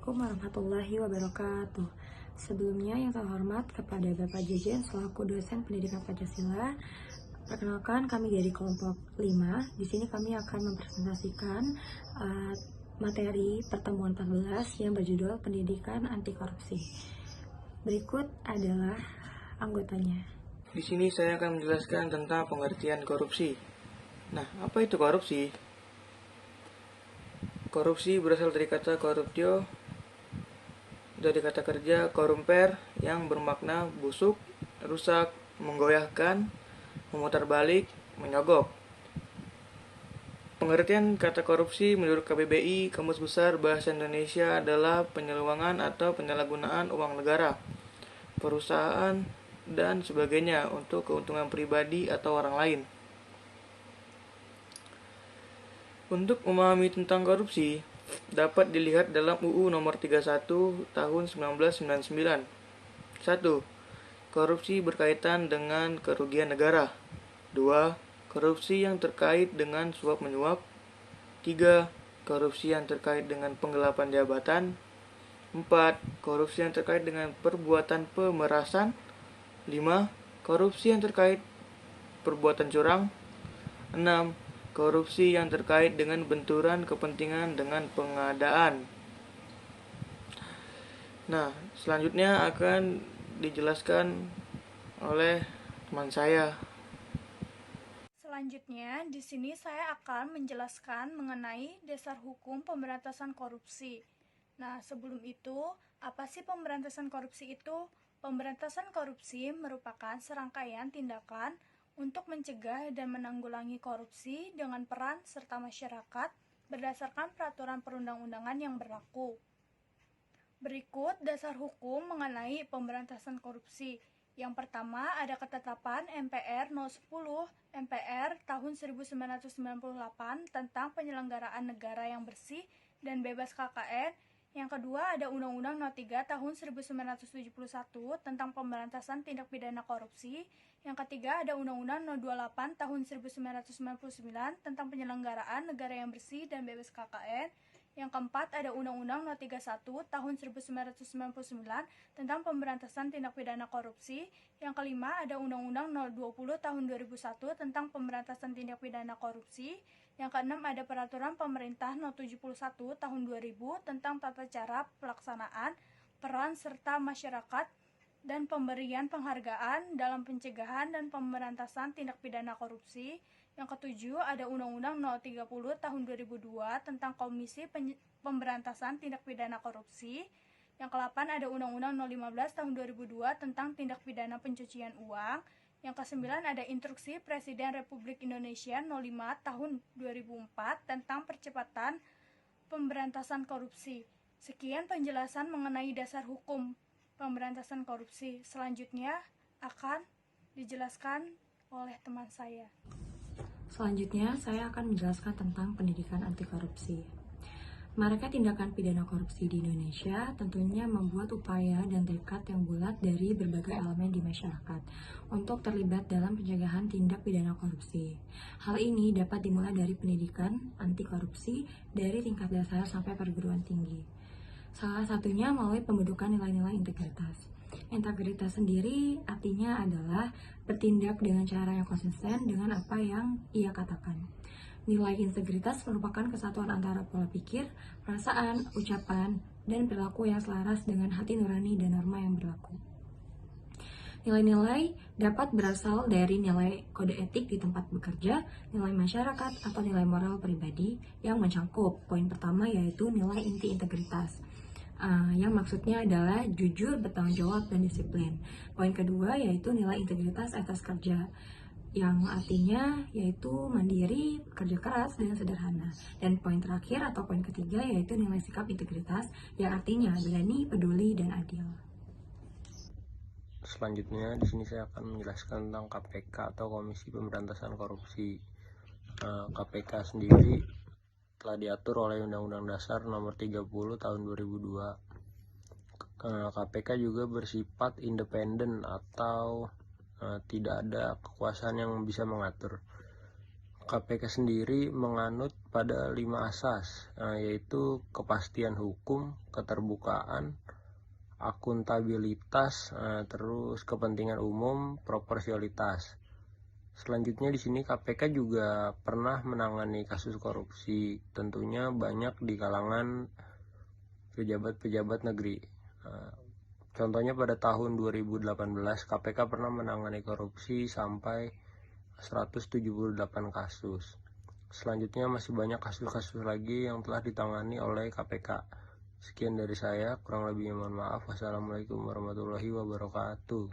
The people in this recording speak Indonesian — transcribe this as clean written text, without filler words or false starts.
Assalamualaikum warahmatullahi wabarakatuh. Sebelumnya yang terhormat kepada Bapak Jejen selaku dosen pendidikan Pancasila. Perkenalkan, kami dari kelompok 5. Di sini kami akan mempresentasikan materi pertemuan 14 yang berjudul Pendidikan Anti Korupsi. Berikut adalah anggotanya. Di sini saya akan menjelaskan tentang pengertian korupsi. Nah, apa itu korupsi? Korupsi berasal dari kata corruptio, dari kata kerja corrumper yang bermakna busuk, rusak, menggoyahkan, memutar balik, menyogok. Pengertian kata korupsi menurut KBBI, Kamus Besar Bahasa Indonesia, adalah penyelewengan atau penyalahgunaan uang negara, perusahaan, dan sebagainya untuk keuntungan pribadi atau orang lain. Untuk memahami tentang korupsi, dapat dilihat dalam UU Nomor 31 Tahun 1999. 1. Korupsi berkaitan dengan kerugian negara. 2. Korupsi yang terkait dengan suap-menyuap. 3. Korupsi yang terkait dengan penggelapan jabatan. 4. Korupsi yang terkait dengan perbuatan pemerasan. 5. Korupsi yang terkait perbuatan curang. 6. Korupsi yang terkait dengan benturan kepentingan dengan pengadaan. Nah, selanjutnya akan dijelaskan oleh teman saya. Selanjutnya, di sini saya akan menjelaskan mengenai dasar hukum pemberantasan korupsi. Nah, sebelum itu, apa sih pemberantasan korupsi itu? Pemberantasan korupsi merupakan serangkaian tindakan untuk mencegah dan menanggulangi korupsi dengan peran serta masyarakat berdasarkan peraturan perundang-undangan yang berlaku. Berikut dasar hukum mengenai pemberantasan korupsi. Yang pertama ada ketetapan MPR 010 MPR tahun 1998 tentang penyelenggaraan negara yang bersih dan bebas KKN. Yang kedua ada Undang-Undang No. 3 tahun 1971 tentang pemberantasan tindak pidana korupsi. Yang ketiga ada Undang-Undang No. 28 tahun 1999 tentang penyelenggaraan negara yang bersih dan bebas KKN. Yang keempat ada Undang-Undang No. 31 tahun 1999 tentang pemberantasan tindak pidana korupsi. Yang kelima ada Undang-Undang No. 20 tahun 2001 tentang pemberantasan tindak pidana korupsi. Yang keenam ada Peraturan Pemerintah No. 71 tahun 2000 tentang tata cara pelaksanaan peran serta masyarakat dan pemberian penghargaan dalam pencegahan dan pemberantasan tindak pidana korupsi. Yang ketujuh ada Undang-Undang No. 30 tahun 2002 tentang Komisi Pemberantasan Tindak Pidana Korupsi. Yang ke-8 ada Undang-Undang No. 15 tahun 2002 tentang tindak pidana pencucian uang. Yang ke-9 ada Instruksi Presiden Republik Indonesia No. 5 tahun 2004 tentang percepatan pemberantasan korupsi. Sekian penjelasan mengenai dasar hukum pemberantasan korupsi. Selanjutnya akan dijelaskan oleh teman saya. Selanjutnya, saya akan menjelaskan tentang pendidikan anti korupsi. Mereka tindakan pidana korupsi di Indonesia tentunya membuat upaya dan tekad yang bulat dari berbagai elemen di masyarakat untuk terlibat dalam pencegahan tindak pidana korupsi. Hal ini dapat dimulai dari pendidikan anti korupsi dari tingkat dasar sampai perguruan tinggi. Salah satunya melalui pembentukan nilai-nilai integritas. Integritas sendiri artinya adalah bertindak dengan cara yang konsisten dengan apa yang ia katakan. Nilai integritas merupakan kesatuan antara pola pikir, perasaan, ucapan, dan perilaku yang selaras dengan hati nurani dan norma yang berlaku. Nilai-nilai dapat berasal dari nilai kode etik di tempat bekerja, nilai masyarakat, atau nilai moral pribadi yang mencakup poin pertama yaitu nilai inti integritas. Yang maksudnya adalah jujur, bertanggung jawab, dan disiplin. Poin kedua yaitu nilai integritas etos kerja, yang artinya yaitu mandiri, kerja keras, dan sederhana. Dan poin terakhir atau poin ketiga yaitu nilai sikap integritas, yang artinya berani, peduli, dan adil. Selanjutnya di sini saya akan menjelaskan tentang KPK atau Komisi Pemberantasan Korupsi. KPK sendiri telah diatur oleh Undang-Undang Dasar Nomor 30 Tahun 2002. KPK juga bersifat independen atau tidak ada kekuasaan yang bisa mengatur. KPK sendiri menganut pada 5 asas, yaitu kepastian hukum, keterbukaan, akuntabilitas, terus kepentingan umum, proporsionalitas. Selanjutnya di sini KPK juga pernah menangani kasus korupsi, tentunya banyak di kalangan pejabat-pejabat negeri. Contohnya pada tahun 2018 KPK pernah menangani korupsi sampai 178 kasus. Selanjutnya masih banyak kasus-kasus lagi yang telah ditangani oleh KPK. Sekian dari saya, kurang lebihnya mohon maaf. Wassalamualaikum warahmatullahi wabarakatuh.